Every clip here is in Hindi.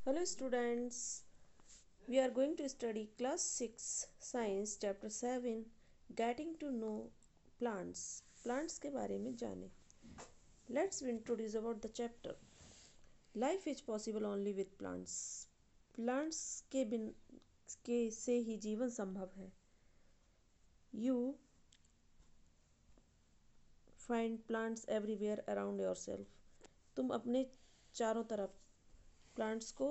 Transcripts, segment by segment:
Hello students, we are going to study class 6 science chapter 7 getting to know plants के बारे में जाने. Let's introduce about the chapter. Life is possible only with plants के से ही जीवन संभव है. You find plants everywhere around yourself. तुम अपने चारों तरफ प्लांट्स को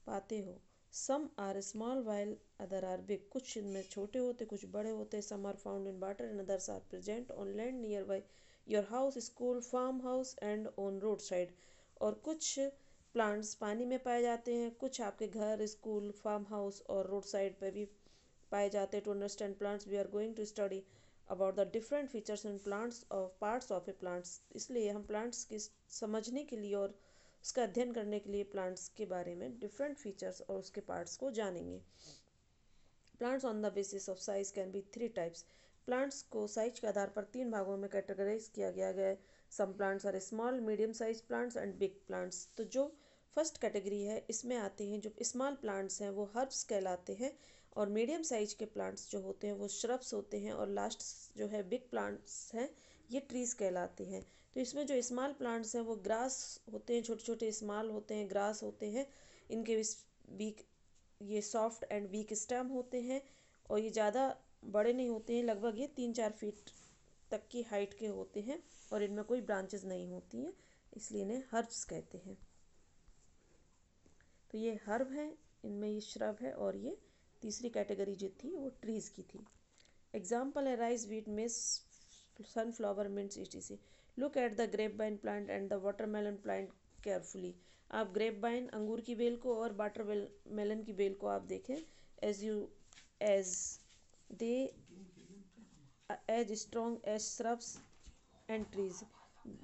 पाते हो. Some are small while other are big. कुछ इनमें छोटे होते, कुछ बड़े होते. Some are found in water and others are present on land near by your house, school, farm house and on road side. और कुछ प्लांट्स पानी में पाए जाते हैं, कुछ आपके घर, स्कूल, फार्म हाउस और रोड साइड पर भी पाए जाते हैं. To understand plants we are going to study about the different features in plants of parts of a plants. इसलिए हम प्लांट्स की समझने के लिए और उसका अध्ययन करने के लिए प्लांट्स के बारे में डिफरेंट फीचर्स और उसके पार्ट्स को जानेंगे. Plants on the basis of size can be 3 types. Plants को साइज के आधार पर 3 भागों में कैटेगराइज किया गया है. Some plants are small, medium size plants and big plants. तो जो फर्स्ट कैटेगरी है इसमें आते हैं जो स्मॉल प्लांट्स हैं वो हर्ब्स कहलाते हैं, और मीडियम साइज के प्लांट्स जो होते हैं वो श्रब्स होते हैं, और लास्ट जो है बिग प्लांट्स हैं ये ट्रीज कहलाते हैं. तो इसमें जो स्मॉल प्लांट्स हैं वो ग्रास होते हैं, छोटे छोटे स्मॉल होते हैं, ग्रास होते हैं. इनके वीक ये सॉफ्ट एंड वीक स्टेम होते हैं, और ये ज़्यादा बड़े नहीं होते हैं, लगभग ये 3-4 फीट तक की हाइट के होते हैं, और इनमें कोई ब्रांचेस नहीं होती हैं, इसलिए इन्हें हर्ब्स कहते हैं. तो ये हर्ब है, इनमें ये श्रब है, और ये तीसरी कैटेगरी जो थी वो ट्रीज की थी. एग्जाम्पल है rice, wheat, maize, sunflower, mints etc. Look at the grape vine plant and the watermelon plant carefully. आप ग्रेप वाइन अंगूर की बेल को और वाटर मेलन की बेल को आप देखें. As they as strong as shrubs and trees.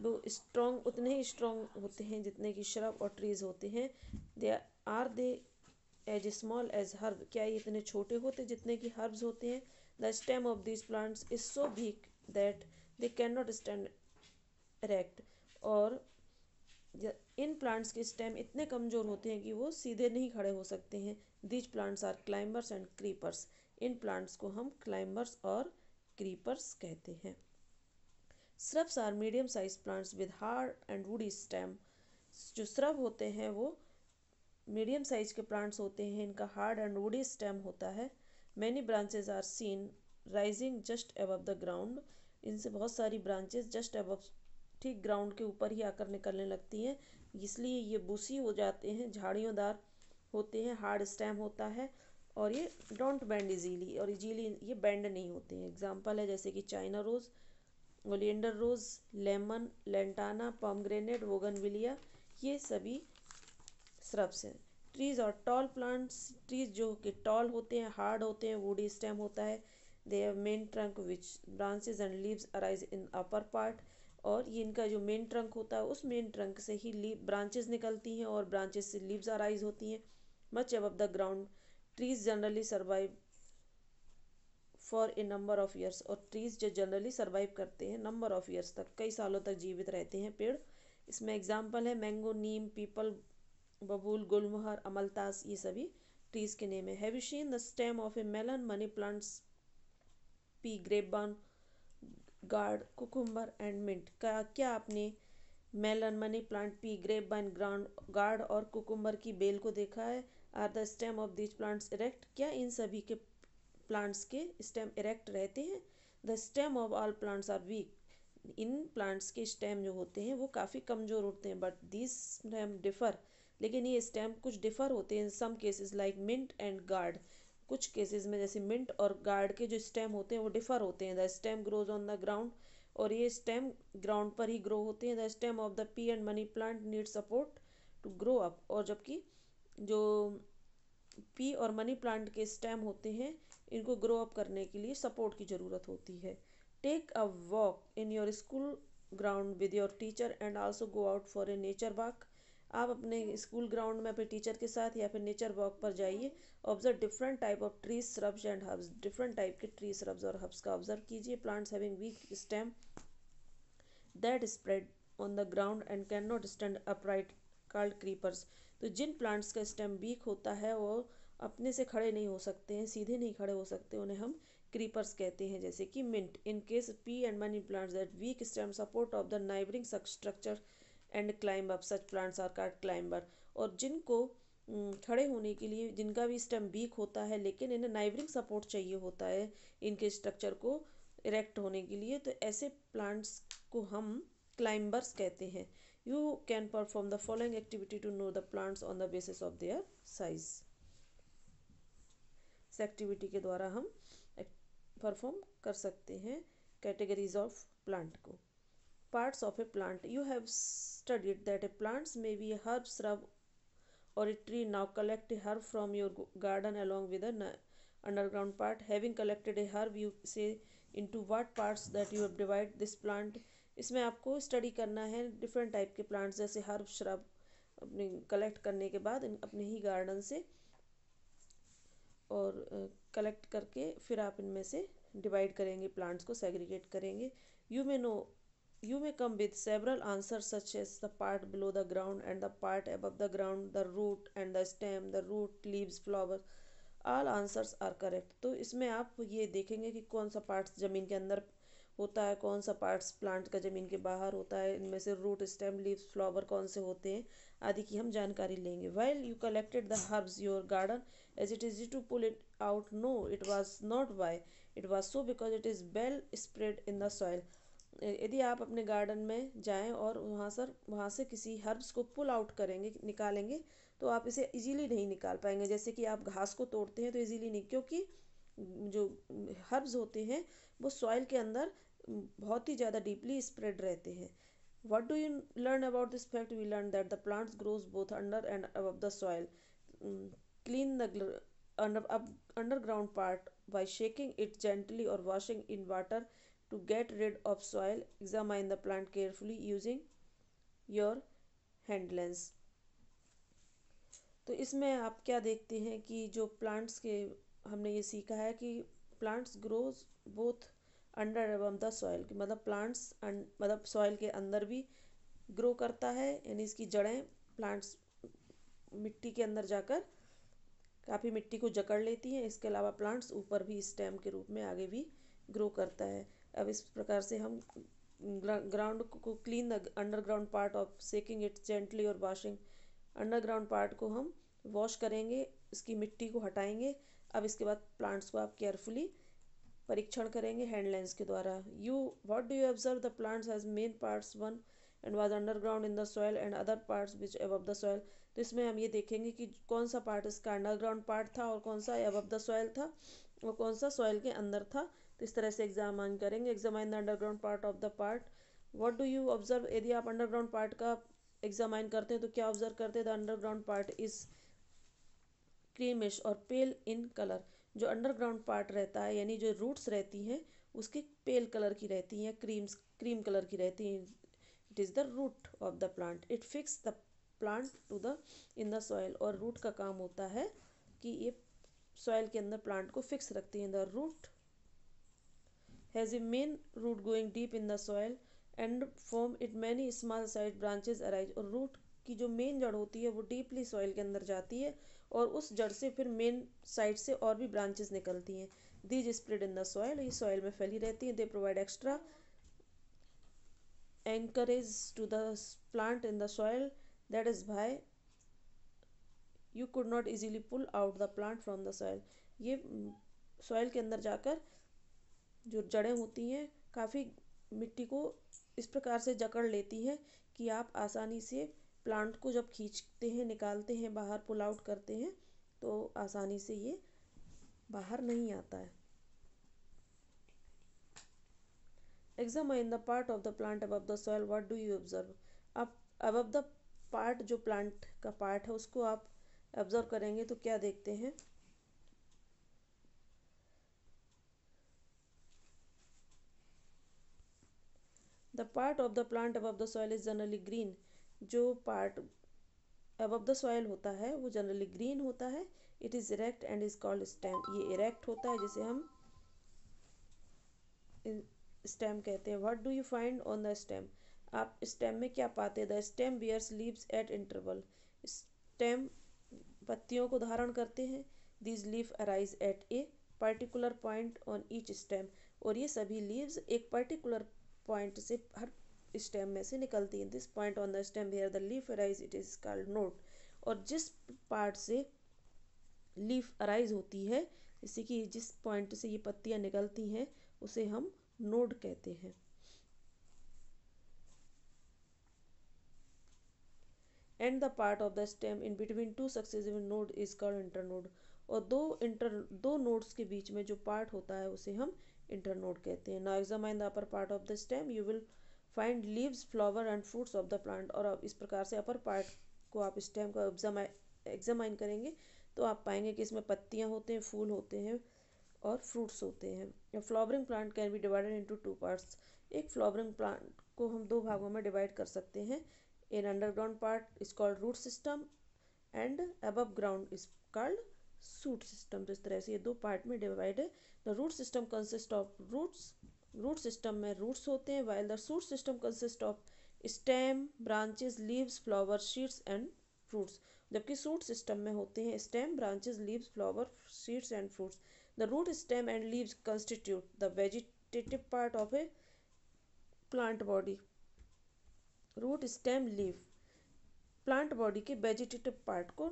वो स्ट्रॉन्ग उतने ही स्ट्रॉन्ग होते हैं जितने कि श्रब और ट्रीज होते हैं. दे एज स्मॉल एज हर्ब. क्या ये इतने छोटे होते जितने कि हर्ब्स होते हैं. The stem of this plants is so weak that they can not stand erect. और इन प्लांट्स के स्टेम इतने कमज़ोर होते हैं कि वो सीधे नहीं खड़े हो सकते हैं. These plants are climbers and creepers. इन प्लांट्स को हम क्लाइंबर्स और क्रीपर्स कहते हैं. Shrubs are medium size plants with hard and woody stem. जो श्रब होते हैं वो मीडियम साइज के प्लांट्स होते हैं, इनका हार्ड एंड वुडी स्टेम होता है. Many branches are seen rising just above the ground. इनसे बहुत सारी ब्रांचेज जस्ट अबव ठीक ग्राउंड के ऊपर ही आकर निकलने लगती हैं, इसलिए ये बूसी हो जाते हैं, झाड़ियोंदार होते हैं, हार्ड स्टेम होता है, और ये डोंट बेंड इजीली, और इजीली ये बेंड नहीं होते हैं. एग्जांपल है जैसे कि चाइना रोज़, ओलिएंडर रोज़, लेमन, लेंटाना, पॉमग्रेनेट, बोगनविलिया, ये सभी श्रब्स हैं. ट्रीज और टॉल प्लांट्स. ट्रीज जो कि टॉल होते हैं, हार्ड होते हैं, वुडी स्टेम होता है. They have main trunk which branches and leaves arise in upper part. और ये इनका जो मेन ट्रंक होता है उस मेन ट्रंक से ही लीव ब्रांचेस निकलती हैं, और ब्रांचेस से लीव्स अराइज होती हैं much above the ground. Trees generally survive for a number of years. और ट्रीज जो जनरली सर्वाइव करते हैं नंबर ऑफ ईयर्स तक, कई सालों तक जीवित रहते हैं पेड़. इसमें एग्जाम्पल है मैंगो, नीम, पीपल, बबूल, गुलमोहर, अमलतास, ये सभी ट्रीज के नेम है. Have you seen the stem of a melon, money plants, pea, grapevine, gourd, cucumber and mint. क्या आपने melon, money plant, pea, grapevine, gourd और कुकुम्बर की बेल को देखा है. Are the stem of these plants erect. क्या इन सभी के प्लांट्स के स्टेम इरेक्ट रहते हैं. The stem of all plants are weak. इन प्लांट्स के स्टेम जो होते हैं वो काफ़ी कमज़ोर होते हैं. But this stem differ. लेकिन ये स्टेम कुछ डिफर होते हैं. Some cases like mint and gourd. कुछ केसेस में जैसे मिंट और गार्ड के जो स्टेम होते हैं वो डिफर होते हैं. The stem grows on the ground. और ये स्टेम ग्राउंड पर ही ग्रो होते हैं. The stem of the pea and money plant need support to grow up. और जबकि जो पी और मनी प्लांट के स्टेम होते हैं इनको ग्रो अप करने के लिए सपोर्ट की ज़रूरत होती है. Take a walk in your school ground with your teacher and also go out for a nature walk. आप अपने स्कूल ग्राउंड में अपने टीचर के साथ या फिर नेचर वॉक पर जाइए. Observe different type of trees, shrubs and herbs. Different type के ट्री, श्रब्स और हर्ब्स का ऑब्जर्व कीजिए. Plants having week stem that spread on the ground and can not stand upright called creepers. तो जिन प्लांट्स का स्टेम वीक होता है वो अपने से खड़े नहीं हो सकते हैं, सीधे नहीं खड़े हो सकते, उन्हें हम क्रीपर्स कहते हैं। जैसे कि mint, in case pea and money plants that weak stem support of the neighbouring structure and climb up, such plants are called climber. और जिनको खड़े होने के लिए, जिनका भी स्टेम वीक होता है लेकिन इन्हें नाइबरिंग सपोर्ट चाहिए होता है इनके स्ट्रक्चर को इरेक्ट होने के लिए, तो ऐसे प्लांट्स को हम क्लाइंबर्स कहते हैं। You can perform the following activity to know the plants on the basis of their size. इस एक्टिविटी के द्वारा हम परफॉर्म कर सकते हैं कैटेगरीज ऑफ प्लांट को। Parts of a plant, you have studied that a plants may be a herb, shrub or a tree. Now collect a herb from your garden along with an underground part. Having collected a herb, you say into what parts that you have divided this plant. इसमें आपको स्टडी करना है डिफरेंट टाइप के प्लांट्स, जैसे हर्ब, श्रब अपने कलेक्ट करने के बाद अपने ही गार्डन से, और कलेक्ट करके फिर आप इनमें से डिवाइड करेंगे, प्लांट्स को सेग्रीगेट करेंगे। You may come with several answers such as the part below the ground and the part above the ground, the root and the stem, the root, leaves, flowers. All answers are correct. तो इसमें आप ये देखेंगे कि कौन सा पार्ट्स ज़मीन के अंदर होता है, कौन सा पार्ट्स प्लांट का ज़मीन के बाहर होता है, इनमें से रूट, स्टेम, लीव्स, फ्लावर कौन से होते हैं आदि की हम जानकारी लेंगे। While you collected the herbs your garden, as it is easy to pull it out, no, it was not why. It was so because it is well spread in the soil. यदि आप अपने गार्डन में जाएं और वहाँ से किसी हर्ब्स को पुल आउट करेंगे, निकालेंगे, तो आप इसे इजीली नहीं निकाल पाएंगे। जैसे कि आप घास को तोड़ते हैं तो इजीली नहीं, क्योंकि जो हर्ब्स होते हैं वो सॉइल के अंदर बहुत ही ज़्यादा डीपली स्प्रेड रहते हैं। What do you learn about this fact? We learn that the plants grows both under and above the soil. Clean the underground part by shaking it gently or washing in water to get rid of soil. Examine the plant carefully using your hand lens. तो इसमें आप क्या देखते हैं कि जो प्लांट्स के हमने ये सीखा है कि प्लांट्स ग्रोज बोथ अंडर एवं द सॉइल, कि मतलब प्लांट्स मतलब सॉइल के अंदर भी ग्रो करता है, यानी इसकी जड़ें प्लांट्स मिट्टी के अंदर जाकर काफ़ी मिट्टी को जकड़ लेती हैं। इसके अलावा प्लांट्स ऊपर भी स्टेम के रूप में आगे भी ग्रो करता है। अब इस प्रकार से हम ग्राउंड को clean the underground part of shaking it gently और वॉशिंग, अंडरग्राउंड पार्ट को हम वॉश करेंगे, इसकी मिट्टी को हटाएंगे। अब इसके बाद प्लांट्स को आप केयरफुली परीक्षण करेंगे हैंड लेंस के द्वारा। What do you observe? The plants has main parts one and was underground in the soil and other parts which above the soil. तो इसमें हम ये देखेंगे कि कौन सा पार्ट इसका अंडरग्राउंड पार्ट था और कौन सा अबव द सॉइल था और कौन सा सॉइल के अंदर था। तो इस तरह से एग्जामिन करेंगे। Examine the underground part of the part. What do you observe? यदि आप अंडरग्राउंड पार्ट का एग्जामाइन करते हैं तो क्या ऑब्जर्व करते हैं? The underground part is creamish और पेल इन कलर। जो अंडरग्राउंड पार्ट रहता है यानी जो रूट्स रहती हैं उसकी पेल कलर की रहती हैं, क्रीम कलर की रहती हैं। It is the root of the plant. It fix the plant to the in the soil. और रूट का काम होता है कि ये सॉइल के अंदर प्लांट को फिक्स रखती हैं। The root has a main root going deep in the soil and form it many small side branches arise. और रूट की जो मेन जड़ होती है वो डीपली सॉइल के अंदर जाती है और उस जड़ से फिर मेन साइड से और भी ब्रांचेस निकलती हैं। These spread in the soil, ये सॉइल में फैली रहती हैं। They provide extra anchorage to the plant in the soil, that is why you could not easily pull out the plant from the soil. ये सॉइल के अंदर जाकर जो जड़ें होती हैं काफ़ी मिट्टी को इस प्रकार से जकड़ लेती हैं कि आप आसानी से प्लांट को जब खींचते हैं, निकालते हैं बाहर, पुल आउट करते हैं तो आसानी से ये बाहर नहीं आता है। Examine the part of the plant above the soil. What do you observe? आप अबव द पार्ट, जो प्लांट का पार्ट है उसको आप ऑब्जर्व करेंगे तो क्या देखते हैं? The part of the plant above the soil is generally green. जो पार्ट अबव द सॉइल होता है वो जनरली ग्रीन होता है। It is erect and is called stem. ये इरेक्ट होता है जिसे हम स्टेम कहते हैं। What do you find on the stem? आप स्टेम में क्या पाते हैं? The stem bears leaves at interval, stem पत्तियों को धारण करते हैं। These leave arise at a particular point on each stem, और ये सभी लीव्स एक पर्टिकुलर पॉइंट से हर स्टेम में से निकलती हैं। This point on the stem where the leaf arise it is called node, और जिस पार्ट से लीफ अराइज होती है, जैसे कि जिस पॉइंट से ये पत्तियां निकलती हैं, उसे हम नोड कहते हैं। And the part of the stem in between two successive node is called internode, और दो नोड्स के बीच में जो पार्ट होता है उसे हम इंटरनोड कहते हैं। Now examine the upper part of the stem, you will find leaves, flower and fruits of the plant. और अब इस प्रकार से अपर पार्ट को आप स्टेम को एग्जामाइन करेंगे तो आप पाएंगे कि इसमें पत्तियां होते हैं, फूल होते हैं और फ्रूट्स होते हैं। A flowering plant can be divided into two parts. एक फ्लावरिंग प्लांट को हम दो भागों में डिवाइड कर सकते हैं। In underground part is called root system and above ground is called shoot system. तो इस तरह से ये दो पार्ट में डिवाइड है। The root system consist of roots, root system में रूट्स होते हैं, while the shoot system consist of stem, branches, leaves, flower, seeds and fruits. जबकि शूट सिस्टम में होते हैं stem, branches, leaves, flower, seeds and fruits. The root, stem and leaves constitute the vegetative part of a plant body. Root, stem, leave plant body के वेजिटेटिव पार्ट को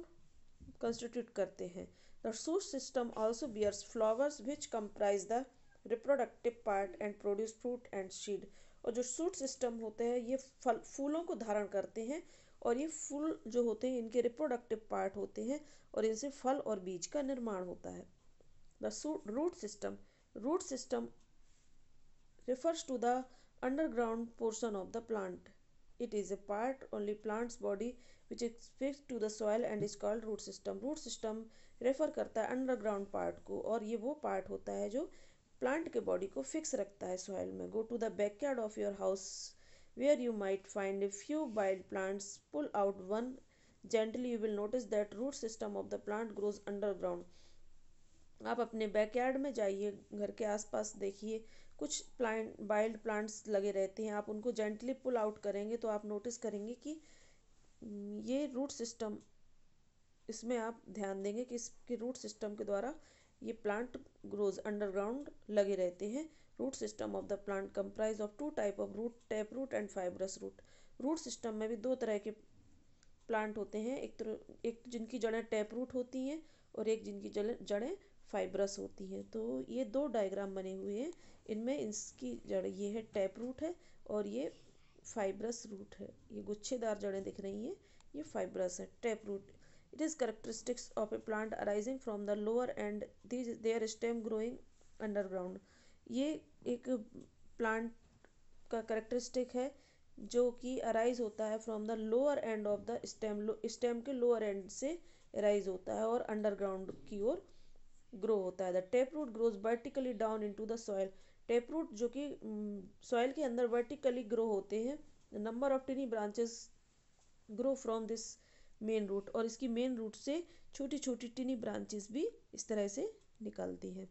कंस्टिट्यूट करते हैं। The shoot system also bears flowers which comprise the reproductive part and produce fruit and seed. और जो शूट सिस्टम होते हैं ये फूलों को धारण करते हैं, और ये फूल जो होते हैं इनके रिप्रोडक्टिव पार्ट होते हैं, और इनसे फल और बीज का निर्माण होता है। The root system refers to the underground portion of the plant. It is a part only plant's body which is fixed to the soil and is called root system. Root system refer करता है अंडरग्राउंड पार्ट को, और ये वो पार्ट होता है जो प्लांट के बॉडी को फिक्स रखता है सॉइल में। Go to the backyard of your house where you might find a few wild plants, pull out one gently, you will notice that root system of the plant grows underground. आप अपने बैकयार्ड में जाइए, घर के आसपास देखिए, कुछ प्लांट, वाइल्ड प्लांट्स लगे रहते हैं। आप उनको जेंटली पुल आउट करेंगे तो आप नोटिस करेंगे कि ये रूट सिस्टम, इसमें आप ध्यान देंगे कि इसके रूट सिस्टम के द्वारा ये प्लांट ग्रोज अंडरग्राउंड लगे रहते हैं। Root system of the plant comprise of two type of root, tap root and fibrous root. Root system में भी दो तरह के प्लांट होते हैं, एक जिनकी जड़ें टैप रूट होती हैं और एक जिनकी जड़ें फाइब्रस होती हैं। तो ये दो डायग्राम बने हुए हैं, इनमें इसकी जड़ ये है टैप रूट है और ये फाइब्रस रूट है। ये गुच्छेदार जड़ें दिख रही हैं, ये फाइब्रस है, tap root. It is characteristics of a plant arising from the lower end their stem growing underground. ये एक प्लांट का करेक्टरिस्टिक है जो कि अराइज होता है from the lower end of the stem, stem के लोअर एंड से अराइज होता है और अंडरग्राउंड की ओर ग्रो होता है। The tap root grows vertically down into the soil. Tap root जो कि सॉइल के अंदर वर्टिकली ग्रो होते हैं। Number of tiny branches grow from this main root, और इसकी मेन रूट से छोटी छोटी टिनी ब्रांचेस भी इस तरह से निकलती हैं।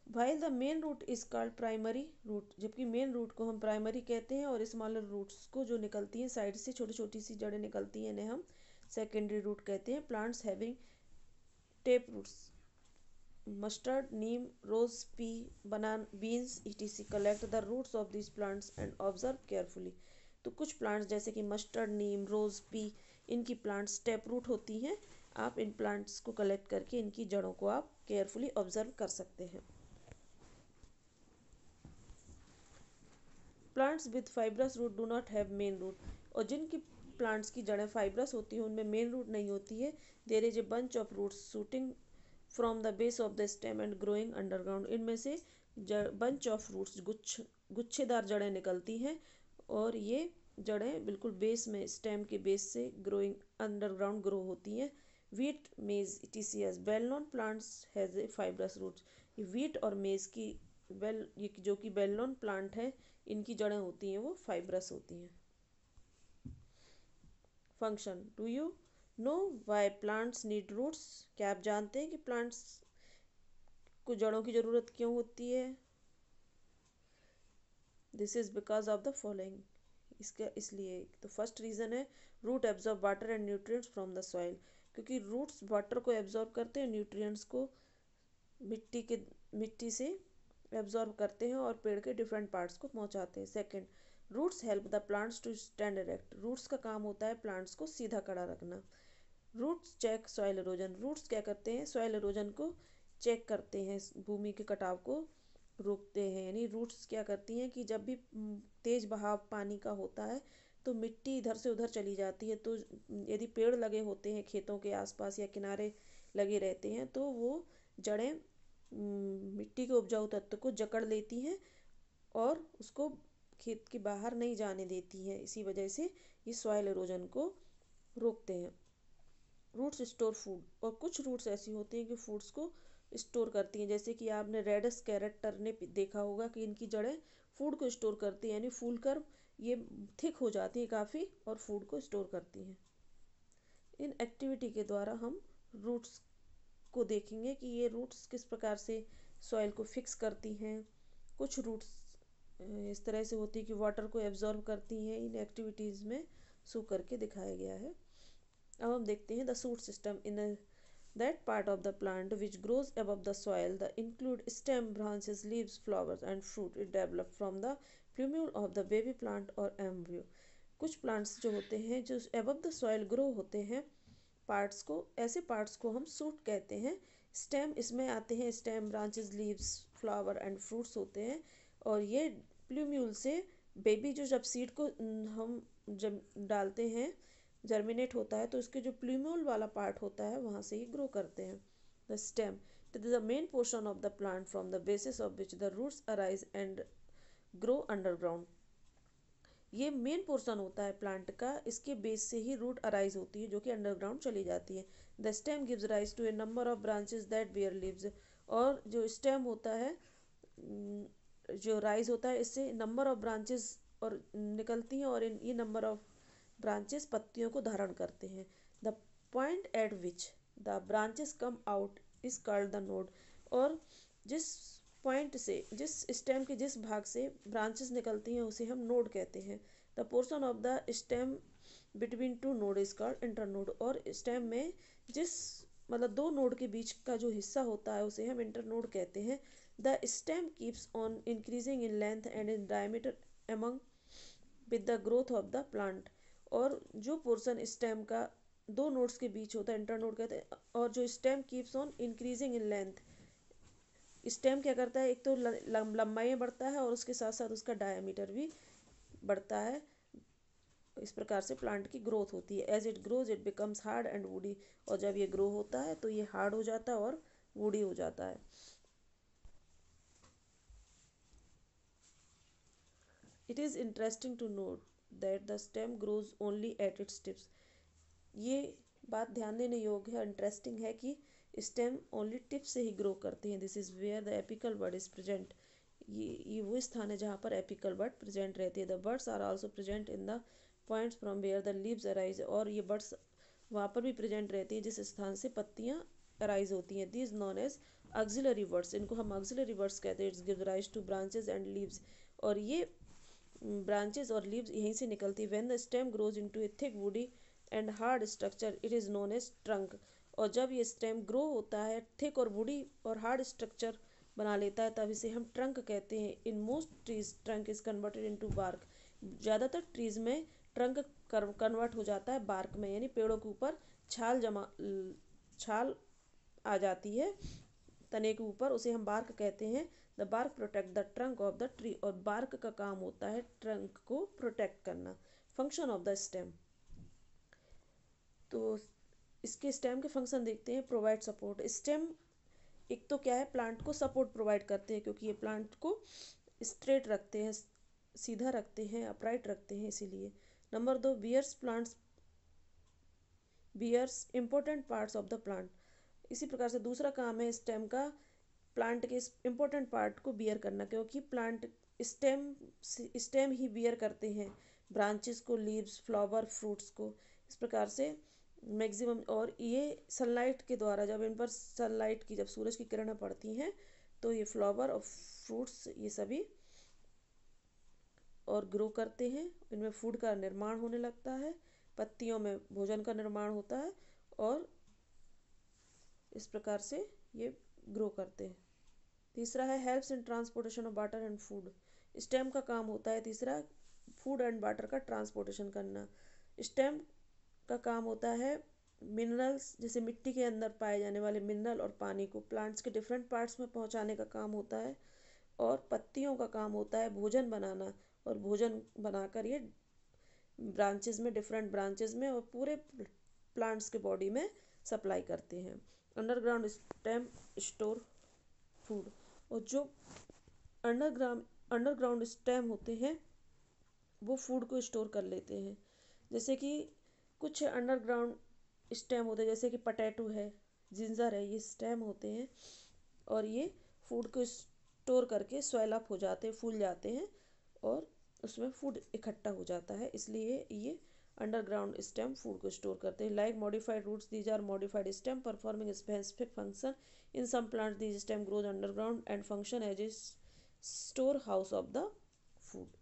While the main root is called primary root, जबकि मेन रूट को हम प्राइमरी कहते हैं, और स्मॉलर रूट्स को जो निकलती हैं साइड से छोटी छोटी सी जड़ें निकलती हैं इन्हें हम सेकेंडरी रूट कहते हैं। Plants having tap roots, mustard, neem, rose, pea, banana, beans, etc. Collect the roots of these plants and observe carefully. तो कुछ प्लांट्स जैसे कि मस्टर्ड, नीम, रोज, पी, इनकी प्लांट्स टैप रूट होती हैं। आप इन प्लांट्स को कलेक्ट करके इनकी जड़ों को आप केयरफुली ऑब्जर्व कर सकते हैं। Plants with fibrous root do not have main root, और जिनकी प्लांट्स की जड़ें फाइब्रस होती हैं उनमें मेन रूट नहीं होती है। There is a bunch of roots shooting from the base of the stem and growing underground. इनमें से बंच ऑफ रूट्स, गुच्छेदार जड़ें निकलती हैं, और ये जड़ें बिल्कुल बेस में, स्टेम के बेस से ग्रोइंग अंडरग्राउंड ग्रो होती हैं। Wheat, maize, TCS well known plants has a fibrous roots. ये वीट और मेज की ये जो कि वेल नोन प्लांट है, इनकी जड़ें होती हैं वो फाइब्रस होती हैं। Function, do you know why plants need roots? क्या आप जानते हैं कि प्लांट्स को जड़ों की ज़रूरत क्यों होती है? This is because of the following, इसका इसलिए तो फर्स्ट रीज़न है root absorb water and nutrients from the soil, क्योंकि रूट्स वाटर को एब्जॉर्ब करते हैं, न्यूट्रिएंट्स को मिट्टी से एब्जॉर्ब करते हैं और पेड़ के डिफरेंट पार्ट्स को पहुंचाते हैं। Second, roots help the plants to stand erect, roots का काम होता है प्लांट्स को सीधा खड़ा रखना। Roots check soil erosion, roots क्या करते हैं, सॉइल इरोजन को चेक करते हैं, भूमि के कटाव को रोकते हैं। यानी रूट्स क्या करती हैं कि जब भी तेज बहाव पानी का होता है तो मिट्टी इधर से उधर चली जाती है, तो यदि पेड़ लगे होते हैं खेतों के आसपास या किनारे लगे रहते हैं तो वो जड़ें मिट्टी के उपजाऊ तत्व को जकड़ लेती हैं और उसको खेत के बाहर नहीं जाने देती हैं, इसी वजह से ये सॉइल इरोजन को रोकते हैं। रूट्स स्टोर फूड, और कुछ रूट्स ऐसी होती हैं कि फूड्स को स्टोर करती हैं, जैसे कि आपने रेडस कैरेट टर्निप देखा होगा कि इनकी जड़ें फूड को स्टोर करती हैं, यानी फूल कर ये थिक हो जाती है काफ़ी और फूड को स्टोर करती हैं। इन एक्टिविटी के द्वारा हम रूट्स को देखेंगे कि ये रूट्स किस प्रकार से सॉइल को फिक्स करती हैं। कुछ रूट्स इस तरह से होती है कि वाटर को एब्जॉर्ब करती हैं, इन एक्टिविटीज़ में शो करके दिखाया गया है। अब हम देखते हैं the shoot system in that part of the plant which grows above the soil, the include stem, branches, leaves, flowers and fruit it develop from the plumule of the baby plant or embryo। कुछ प्लांट्स जो होते हैं जो above the soil grow होते हैं पार्ट्स को, ऐसे पार्ट्स को हम सूट कहते हैं। स्टेम इसमें आते हैं, stem, branches, leaves, flower and fruits होते हैं। और ये प्लूम्यूल से बेबी जो जब सीड को हम जब डालते हैं जर्मिनेट होता है तो इसके जो प्लूम्यूल वाला पार्ट होता है वहाँ से ही ग्रो करते हैं। The stem, it is the main portion of the plant from the basis of which the roots arise and grow underground. ये मेन पोर्शन होता है प्लांट का, इसके बेस से ही रूट अराइज होती है जो कि अंडरग्राउंड चली जाती है। The stem gives rise to a number of branches that bear leaves, और जो स्टेम होता है जो राइज होता है इससे नंबर ऑफ ब्रांचेस और निकलती हैं और ये नंबर ऑफ ब्रांचेस पत्तियों को धारण करते हैं। The point eight which the branches come out is called the node, और जिस पॉइंट से जिस स्टेम के जिस भाग से ब्रांचेस निकलती हैं उसे हम नोड कहते हैं। The portion of the stem between two node is called internode, और स्टेम में जिस मतलब दो नोड के बीच का जो हिस्सा होता है उसे हम इंटरनोड कहते हैं। The stem keeps on increasing in length and in diameter among with the growth of the plant, और जो पोर्शन स्टेम का दो नोड्स के बीच होता है इंटरनोड कहते हैं। और जो stem keeps on increasing in length, stem क्या करता है, एक तो लंबाई में बढ़ता है और उसके साथ साथ उसका डायमीटर भी बढ़ता है। इस प्रकार से प्लांट की ग्रोथ होती है। As it grows it becomes hard and woody, और जब ये ग्रो होता है तो ये हार्ड हो जाता है और वुडी हो जाता है। It is interesting to note that the stem grows only at its tips. ये बात ध्यान देने योग्य है, इंटरेस्टिंग है कि स्टेम ओनली टिप से ही ग्रो करते हैं। This is where the apical bud is present, ये वो स्थान है जहाँ पर एपिकल बर्ड प्रेजेंट रहती है। The buds are also present in the points from where the leaves arise, और ये बर्ड्स वहाँ पर भी प्रेजेंट रहती है जिस स्थान से पत्तियाँ अराइज होती हैं। This known as axillary buds, इनको हम ऑक्सिलरी वर्ड्स कहते हैं। It's give rise to branches and leaves, और ये ब्रांचेस और लीव्स यहीं से निकलती है। When the stem grows into a thick woody and hard structure it is known as trunk, और जब ये स्टेम ग्रो होता है थिक और वुडी और हार्ड स्ट्रक्चर बना लेता है तब इसे हम ट्रंक कहते हैं। In most trees trunk is converted into bark, ज़्यादातर ट्रीज में ट्रंक कन्वर्ट हो जाता है बार्क में, यानी पेड़ों के ऊपर छाल आ जाती है तने के ऊपर, उसे हम बार्क कहते हैं। The bark protect the trunk of the tree, और बार्क का काम होता है ट्रंक को प्रोटेक्ट करना। फंक्शन ऑफ द स्टेम, तो इसके स्टेम के फंक्शन देखते हैं। प्रोवाइड सपोर्ट, स्टेम एक तो क्या है प्लांट को सपोर्ट प्रोवाइड करते हैं क्योंकि ये प्लांट को स्ट्रेट रखते हैं, सीधा रखते हैं, अपराइट रखते हैं इसीलिए। Number 2, bears important parts of the plant, इसी प्रकार से दूसरा काम है स्टेम का प्लांट के इम्पोर्टेंट पार्ट को बियर करना, क्योंकि प्लांट स्टेम ही बियर करते हैं ब्रांचेस को, लीव्स, फ्लावर, फ्रूट्स को, इस प्रकार से मैक्सिमम। और ये सनलाइट के द्वारा जब इन पर सनलाइट की जब सूरज की किरणें पड़ती हैं तो ये फ्लावर और फ्रूट्स ये सभी और ग्रो करते हैं। इनमें फूड का निर्माण होने लगता है, पत्तियों में भोजन का निर्माण होता है और इस प्रकार से ये ग्रो करते हैं। तीसरा है helps in transportation of water and food. Stem का काम होता है तीसरा फूड एंड वाटर का ट्रांसपोर्टेशन करना। स्टेम का काम होता है मिनरल्स, जैसे मिट्टी के अंदर पाए जाने वाले मिनरल और पानी को प्लांट्स के डिफरेंट पार्ट्स में पहुंचाने का काम होता है। और पत्तियों का काम होता है भोजन बनाना, और भोजन बनाकर ये ब्रांचेस में, डिफरेंट ब्रांचेस में और पूरे प्लांट्स के बॉडी में सप्लाई करते हैं। अंडरग्राउंड स्टेम स्टोर फूड, और जो अंडरग्राउंड स्टेम होते हैं वो फूड को स्टोर कर लेते हैं। जैसे कि कुछ अंडरग्राउंड स्टेम होते हैं, जैसे कि पटैटो है, जिंजर है, ये स्टेम होते हैं और ये फूड को स्टोर करके स्वेल अप हो जाते हैं, फूल जाते हैं और उसमें फूड इकट्ठा हो जाता है, इसलिए ये अंडरग्राउंड स्टेम फूड को स्टोर करते हैं। Like modified roots, these are modified stem performing specific function in some plants. These stem grows underground and function as a store house of the food.